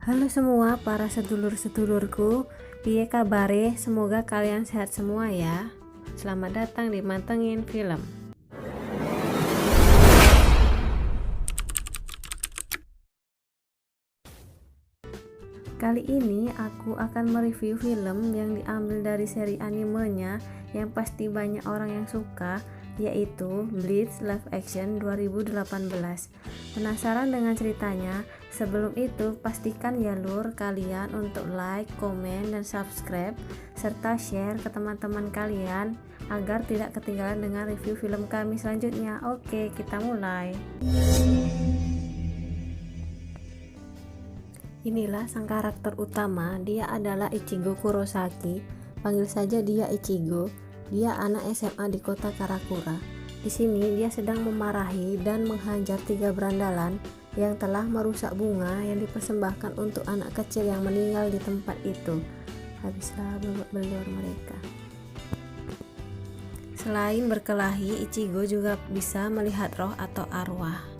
Halo semua para sedulur-sedulurku, piye kabare? Semoga kalian sehat semua ya. Selamat datang di Mantengin Film. Kali ini aku akan mereview film yang diambil dari seri animenya yang pasti banyak orang yang suka, yaitu Bleach Live Action 2018. Penasaran dengan ceritanya? Sebelum itu pastikan ya lur kalian untuk like, komen, dan subscribe serta share ke teman-teman kalian agar tidak ketinggalan dengan review film kami selanjutnya. Oke, kita mulai. Inilah sang karakter utama, dia adalah Ichigo Kurosaki. Panggil saja dia Ichigo. Dia anak SMA di kota Karakura. Di sini dia sedang memarahi dan menghajar 3 berandalan yang telah merusak bunga yang dipersembahkan untuk anak kecil yang meninggal di tempat itu. Habislah babak belur mereka. Selain berkelahi, Ichigo juga bisa melihat roh atau arwah.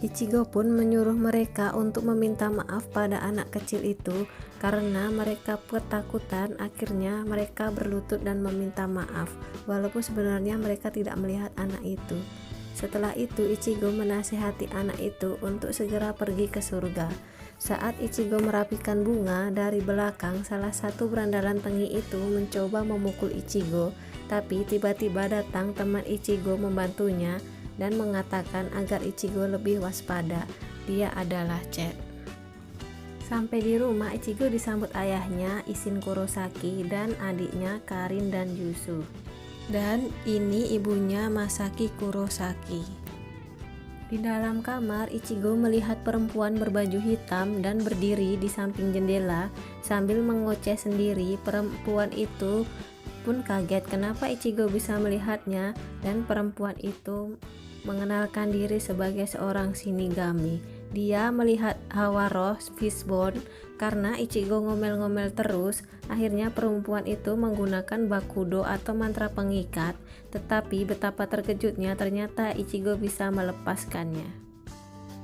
Ichigo pun menyuruh mereka untuk meminta maaf pada anak kecil itu karena mereka ketakutan. Akhirnya mereka berlutut dan meminta maaf walaupun sebenarnya mereka tidak melihat anak itu. Setelah itu Ichigo menasihati anak itu untuk segera pergi ke surga. Saat Ichigo merapikan bunga, dari belakang salah satu berandalan tengi itu mencoba memukul Ichigo, tapi tiba-tiba datang teman Ichigo membantunya dan mengatakan agar Ichigo lebih waspada. Dia adalah Chad. Sampai di rumah, Ichigo disambut ayahnya Isshin Kurosaki dan adiknya Karin dan Yusu. Dan ini ibunya Masaki Kurosaki. Di dalam kamar, Ichigo melihat perempuan berbaju hitam dan berdiri di samping jendela sambil mengoceh sendiri. Perempuan itu pun kaget kenapa Ichigo bisa melihatnya, dan perempuan itu mengenalkan diri sebagai seorang shinigami. Dia melihat hawa roh Fishbone karena Ichigo ngomel-ngomel terus. Akhirnya perempuan itu menggunakan bakudo atau mantra pengikat, tetapi betapa terkejutnya ternyata Ichigo bisa melepaskannya.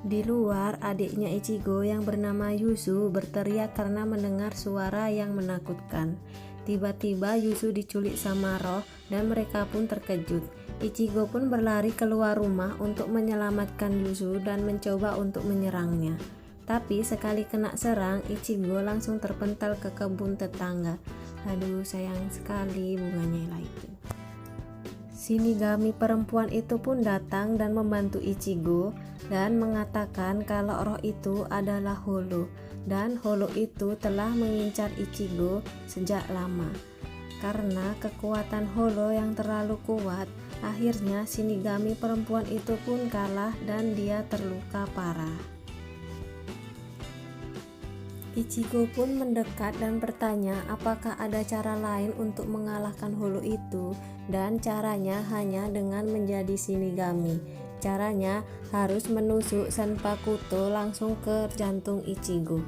Di luar, adiknya Ichigo yang bernama Yusu berteriak karena mendengar suara yang menakutkan. Tiba-tiba Yusu diculik sama roh dan mereka pun terkejut. Ichigo pun berlari keluar rumah untuk menyelamatkan Yusu dan mencoba untuk menyerangnya. Tapi sekali kena serang, Ichigo langsung terpental ke kebun tetangga. Aduh, sayang sekali bunganya itu. Shinigami perempuan itu pun datang dan membantu Ichigo dan mengatakan kalau roh itu adalah Holo, dan Holo itu telah mengincar Ichigo sejak lama. Karena kekuatan Holo yang terlalu kuat, akhirnya Shinigami perempuan itu pun kalah dan dia terluka parah. Ichigo pun mendekat dan bertanya apakah ada cara lain untuk mengalahkan Holo itu, dan caranya hanya dengan menjadi Shinigami. Caranya harus menusuk Senpakuto langsung ke jantung Ichigo.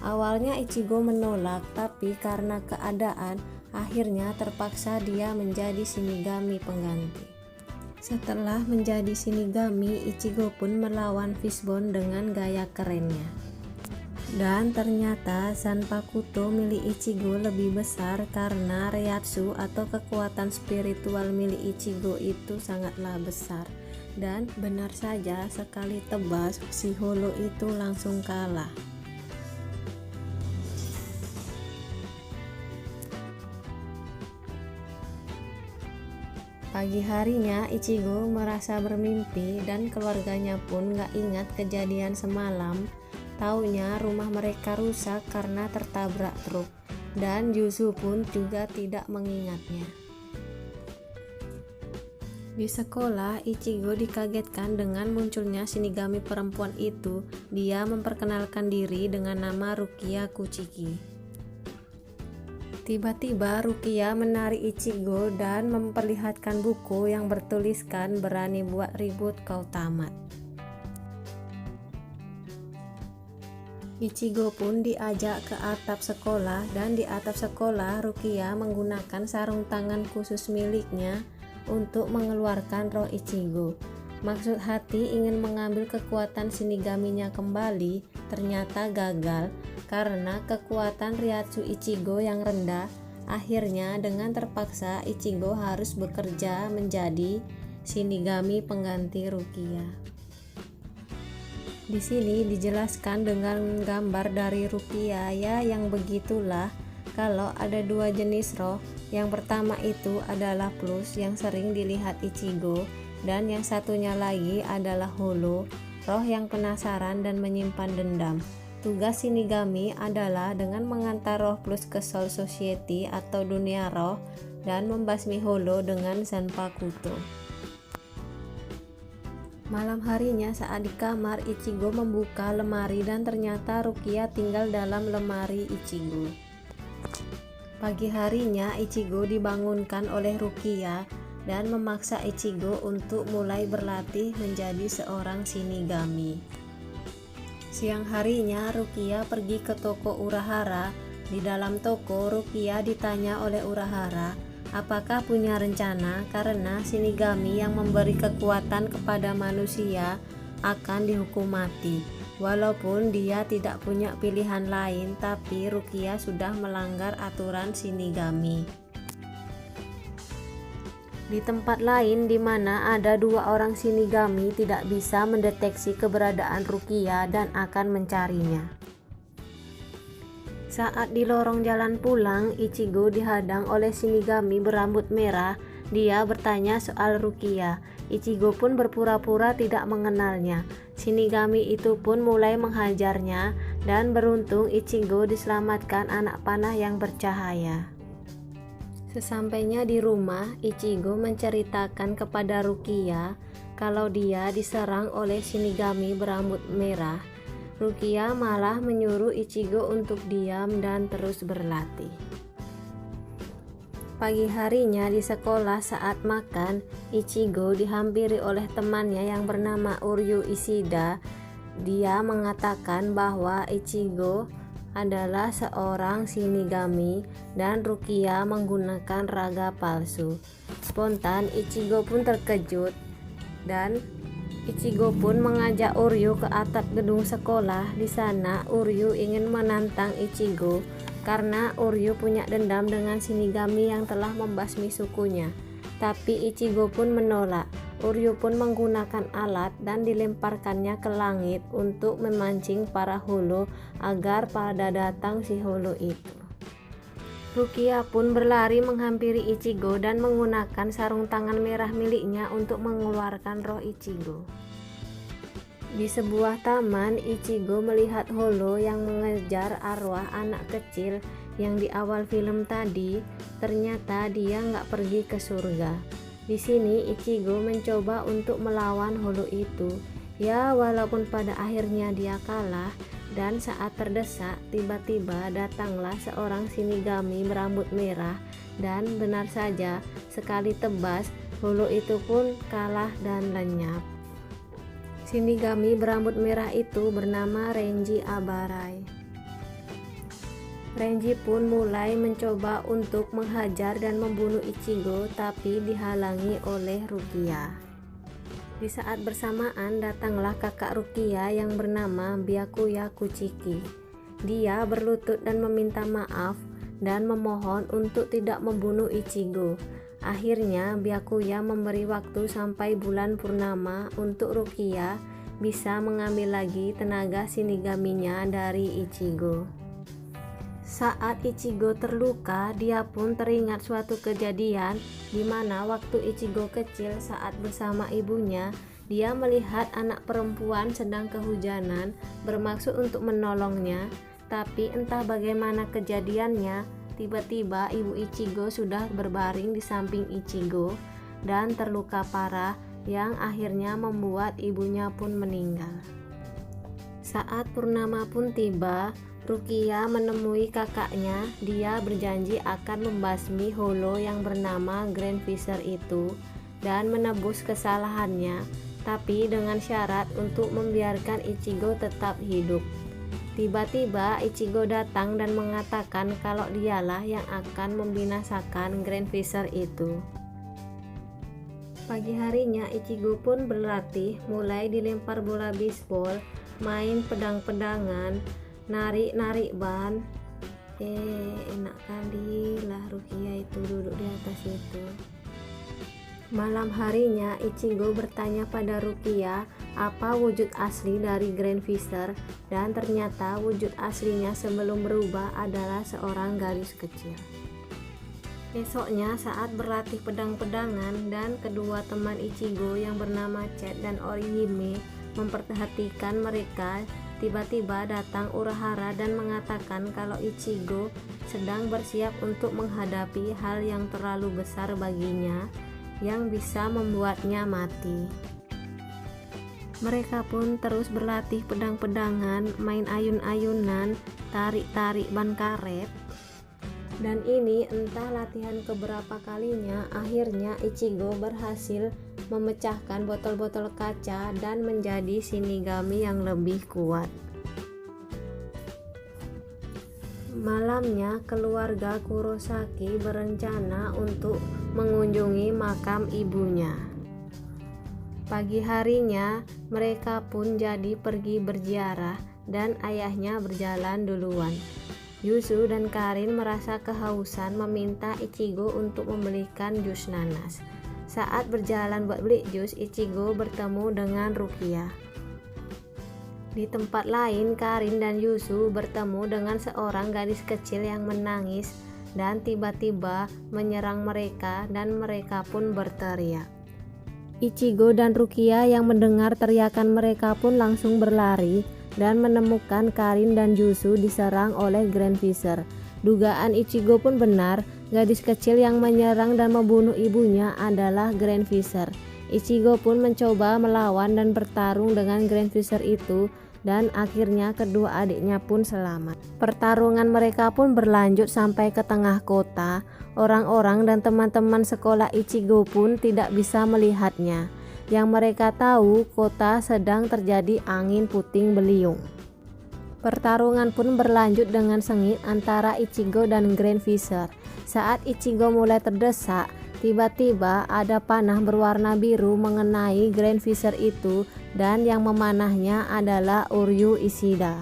Awalnya Ichigo menolak, tapi karena keadaan, akhirnya terpaksa dia menjadi Shinigami pengganti. Setelah menjadi Shinigami, Ichigo pun melawan Fishbone dengan gaya kerennya. Dan ternyata Senpakuto milik Ichigo lebih besar karena Reiatsu atau kekuatan spiritual milik Ichigo itu sangatlah besar. Dan benar saja, sekali tebas si Holo itu langsung kalah. Pagi harinya Ichigo merasa bermimpi dan keluarganya pun gak ingat kejadian semalam. Taunya rumah mereka rusak karena tertabrak truk, dan Yusu pun juga tidak mengingatnya. Di sekolah, Ichigo dikagetkan dengan munculnya Shinigami perempuan itu. Dia memperkenalkan diri dengan nama Rukia Kuchiki. Tiba-tiba Rukia menarik Ichigo dan memperlihatkan buku yang bertuliskan berani buat ribut kau tamat. Ichigo pun diajak ke atap sekolah, dan di atap sekolah Rukia menggunakan sarung tangan khusus miliknya untuk mengeluarkan roh Ichigo. Maksud hati ingin mengambil kekuatan Shinigaminya kembali ternyata gagal karena kekuatan Ryatsu Ichigo yang rendah. Akhirnya dengan terpaksa Ichigo harus bekerja menjadi Shinigami pengganti Rukia. Di sini dijelaskan dengan gambar dari Rukia ya, yang begitulah kalau ada dua jenis roh. Yang pertama itu adalah plus yang sering dilihat Ichigo, dan yang satunya lagi adalah holo, roh yang penasaran dan menyimpan dendam. Tugas Shinigami adalah dengan mengantar roh plus ke Soul Society atau dunia roh dan membasmi holo dengan Zanpakuto. Malam harinya saat di kamar, Ichigo membuka lemari dan ternyata Rukia tinggal dalam lemari Ichigo. Pagi harinya Ichigo dibangunkan oleh Rukia dan memaksa Ichigo untuk mulai berlatih menjadi seorang Shinigami. Siang harinya Rukia pergi ke toko Urahara. Di dalam toko, Rukia ditanya oleh Urahara apakah punya rencana karena Shinigami yang memberi kekuatan kepada manusia akan dihukum mati. Walaupun dia tidak punya pilihan lain, tapi Rukia sudah melanggar aturan Shinigami. Di tempat lain di mana ada dua orang Shinigami tidak bisa mendeteksi keberadaan Rukia dan akan mencarinya. Saat di lorong jalan pulang, Ichigo dihadang oleh Shinigami berambut merah. Dia bertanya soal Rukia. Ichigo pun berpura-pura tidak mengenalnya. Shinigami itu pun mulai menghajarnya dan beruntung Ichigo diselamatkan anak panah yang bercahaya. Sesampainya di rumah, Ichigo menceritakan kepada Rukia kalau dia diserang oleh Shinigami berambut merah. Rukia malah menyuruh Ichigo untuk diam dan terus berlatih. Pagi harinya di sekolah saat makan, Ichigo dihampiri oleh temannya yang bernama Uryu Ishida. Dia mengatakan bahwa Ichigo adalah seorang Shinigami dan Rukia menggunakan raga palsu. Spontan Ichigo pun terkejut dan Ichigo pun mengajak Uryu ke atap gedung sekolah. Di sana Uryu ingin menantang Ichigo karena Uryu punya dendam dengan Shinigami yang telah membasmi sukunya. Tapi Ichigo pun menolak. Uryu pun menggunakan alat dan dilemparkannya ke langit untuk memancing para holo agar pada datang si holo itu. Rukia pun berlari menghampiri Ichigo dan menggunakan sarung tangan merah miliknya untuk mengeluarkan roh Ichigo. Di sebuah taman, Ichigo melihat holo yang mengejar arwah anak kecil yang di awal film tadi. Ternyata dia nggak pergi ke surga. Di sini Ichigo mencoba untuk melawan holo itu. Ya, walaupun pada akhirnya dia kalah dan saat terdesak tiba-tiba datanglah seorang Shinigami berambut merah dan benar saja sekali tebas holo itu pun kalah dan lenyap. Shinigami berambut merah itu bernama Renji Abarai. Renji pun mulai mencoba untuk menghajar dan membunuh Ichigo tapi dihalangi oleh Rukia. Di saat bersamaan datanglah kakak Rukia yang bernama Byakuya Kuchiki. Dia berlutut dan meminta maaf dan memohon untuk tidak membunuh Ichigo. Akhirnya Byakuya memberi waktu sampai bulan purnama untuk Rukia bisa mengambil lagi tenaga Shinigaminya dari Ichigo. Saat Ichigo terluka, dia pun teringat suatu kejadian di mana waktu Ichigo kecil saat bersama ibunya, dia melihat anak perempuan sedang kehujanan bermaksud untuk menolongnya, tapi entah bagaimana kejadiannya, tiba-tiba ibu Ichigo sudah berbaring di samping Ichigo dan terluka parah yang akhirnya membuat ibunya pun meninggal. Saat purnama pun tiba, Rukia menemui kakaknya. Dia berjanji akan membasmi holo yang bernama Grand Viser itu dan menebus kesalahannya, tapi dengan syarat untuk membiarkan Ichigo tetap hidup. Tiba-tiba Ichigo datang dan mengatakan kalau dialah yang akan membinasakan Grand Viser itu. Pagi harinya Ichigo pun berlatih, mulai dilempar bola bisbol, main pedang-pedangan, narik-narik ban. Enak kali lah Rukia itu duduk di atas itu. Malam harinya Ichigo bertanya pada Rukia apa wujud asli dari Grand Visor, dan ternyata wujud aslinya sebelum berubah adalah seorang gadis kecil. Besoknya saat berlatih pedang-pedangan dan kedua teman Ichigo yang bernama Chet dan Orihime memperhatikan mereka, tiba-tiba datang Urahara dan mengatakan kalau Ichigo sedang bersiap untuk menghadapi hal yang terlalu besar baginya yang bisa membuatnya mati. Mereka pun terus berlatih pedang-pedangan, main ayun-ayunan, tarik-tarik ban karet. Dan ini entah latihan keberapa kalinya, akhirnya Ichigo berhasil memecahkan botol-botol kaca dan menjadi Shinigami yang lebih kuat. Malamnya keluarga Kurosaki berencana untuk mengunjungi makam ibunya. Pagi harinya mereka pun jadi pergi berziarah dan ayahnya berjalan duluan. Yusu dan Karin merasa kehausan meminta Ichigo untuk membelikan jus nanas. Saat berjalan buat beli jus, Ichigo bertemu dengan Rukia. Di tempat lain, Karin dan Yusu bertemu dengan seorang gadis kecil yang menangis dan tiba-tiba menyerang mereka dan mereka pun berteriak. Ichigo dan Rukia yang mendengar teriakan mereka pun langsung berlari dan menemukan Karin dan Yusu diserang oleh Grand Visor. Dugaan Ichigo pun benar, gadis kecil yang menyerang dan membunuh ibunya adalah Grand Visor. Ichigo pun mencoba melawan dan bertarung dengan Grand Visor itu, dan akhirnya kedua adiknya pun selamat. Pertarungan mereka pun berlanjut sampai ke tengah kota. Orang-orang dan teman-teman sekolah Ichigo pun tidak bisa melihatnya. Yang mereka tahu, kota sedang terjadi angin puting beliung. Pertarungan pun berlanjut dengan sengit antara Ichigo dan Grand Visor. Saat Ichigo mulai terdesak, tiba-tiba ada panah berwarna biru mengenai Grand Visor itu, dan yang memanahnya adalah Uryu Ishida.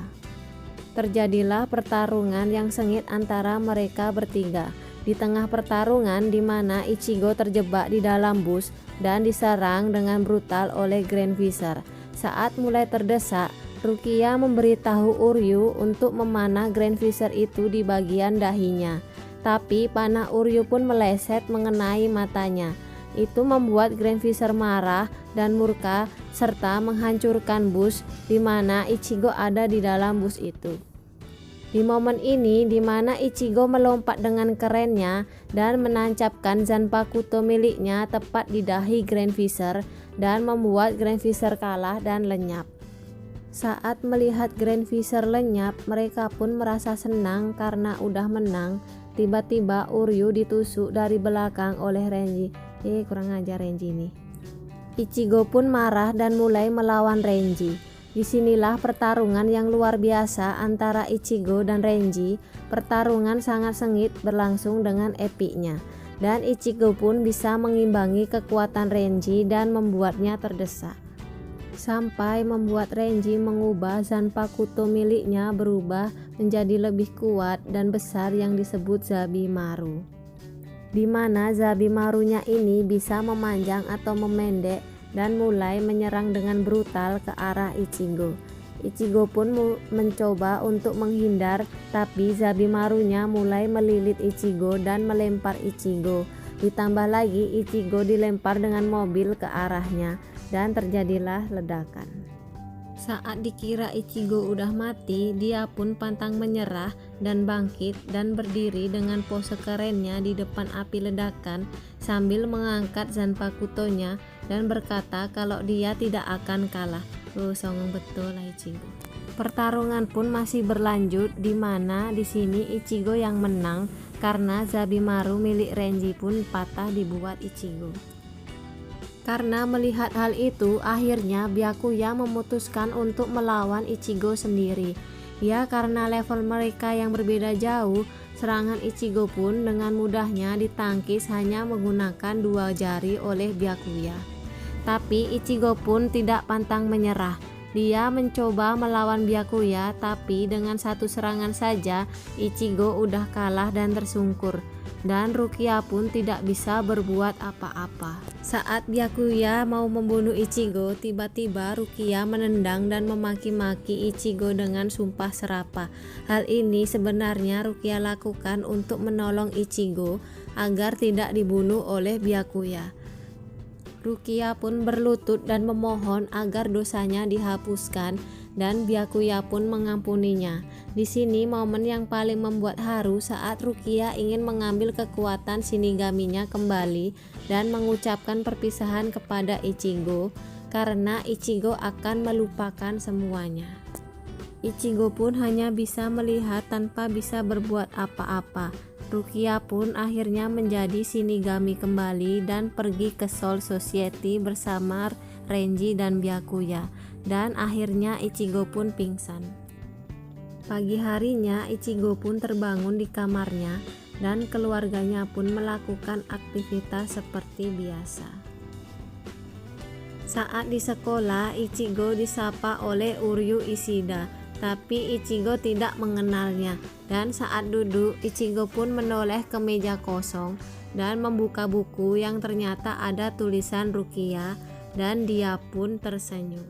Terjadilah pertarungan yang sengit antara mereka bertiga. Di tengah pertarungan di mana Ichigo terjebak di dalam bus dan diserang dengan brutal oleh Grand Visor. Saat mulai terdesak, Rukia memberitahu Uryu untuk memanah Grand Visor itu di bagian dahinya. Tapi panah Uryu pun meleset mengenai matanya. Itu membuat Grand Visor marah dan murka serta menghancurkan bus di mana Ichigo ada di dalam bus itu. Di momen ini di mana Ichigo melompat dengan kerennya dan menancapkan Zanpakuto miliknya tepat di dahi Grand Visor dan membuat Grand Visor kalah dan lenyap. Saat melihat Grand Visor lenyap, mereka pun merasa senang karena udah menang. Tiba-tiba Uryu ditusuk dari belakang oleh Renji. Kurang ajar Renji nih. Ichigo pun marah dan mulai melawan Renji. Disinilah pertarungan yang luar biasa antara Ichigo dan Renji. Pertarungan sangat sengit berlangsung dengan epiknya. Dan Ichigo pun bisa mengimbangi kekuatan Renji dan membuatnya terdesak. Sampai membuat Renji mengubah Zanpakuto miliknya berubah menjadi lebih kuat dan besar yang disebut Zabimaru. Di mana Zabimarunya ini bisa memanjang atau memendek dan mulai menyerang dengan brutal ke arah Ichigo. Ichigo pun mencoba untuk menghindar, tapi Zabimarunya mulai melilit Ichigo dan melempar Ichigo. Ditambah lagi Ichigo dilempar dengan mobil ke arahnya dan terjadilah ledakan. Saat dikira Ichigo udah mati, dia pun pantang menyerah dan bangkit dan berdiri dengan pose kerennya di depan api ledakan sambil mengangkat Zanpakutonya dan berkata kalau dia tidak akan kalah. Songong betul lah Ichigo. Pertarungan pun masih berlanjut di mana di sini Ichigo yang menang karena Zabimaru milik Renji pun patah dibuat Ichigo. Karena melihat hal itu, akhirnya Byakuya memutuskan untuk melawan Ichigo sendiri. Ya, karena level mereka yang berbeda jauh, serangan Ichigo pun dengan mudahnya ditangkis hanya menggunakan 2 jari oleh Byakuya. Tapi Ichigo pun tidak pantang menyerah. Dia mencoba melawan Byakuya, tapi dengan 1 serangan saja Ichigo udah kalah dan tersungkur, dan Rukia pun tidak bisa berbuat apa-apa. Saat Byakuya mau membunuh Ichigo, tiba-tiba Rukia menendang dan memaki-maki Ichigo dengan sumpah serapah. Hal ini sebenarnya Rukia lakukan untuk menolong Ichigo agar tidak dibunuh oleh Byakuya. Rukia pun berlutut dan memohon agar dosanya dihapuskan, dan Byakuya pun mengampuninya. Di sini momen yang paling membuat haru saat Rukia ingin mengambil kekuatan Shinigaminya kembali dan mengucapkan perpisahan kepada Ichigo, karena Ichigo akan melupakan semuanya. Ichigo pun hanya bisa melihat tanpa bisa berbuat apa-apa. Rukia pun akhirnya menjadi Shinigami kembali dan pergi ke Soul Society bersama Renji dan Byakuya, dan akhirnya Ichigo pun pingsan. Pagi harinya Ichigo pun terbangun di kamarnya dan keluarganya pun melakukan aktivitas seperti biasa. Saat di sekolah, Ichigo disapa oleh Uryu Ishida, tapi Ichigo tidak mengenalnya, dan saat duduk Ichigo pun menoleh ke meja kosong dan membuka buku yang ternyata ada tulisan Rukia, dan dia pun tersenyum.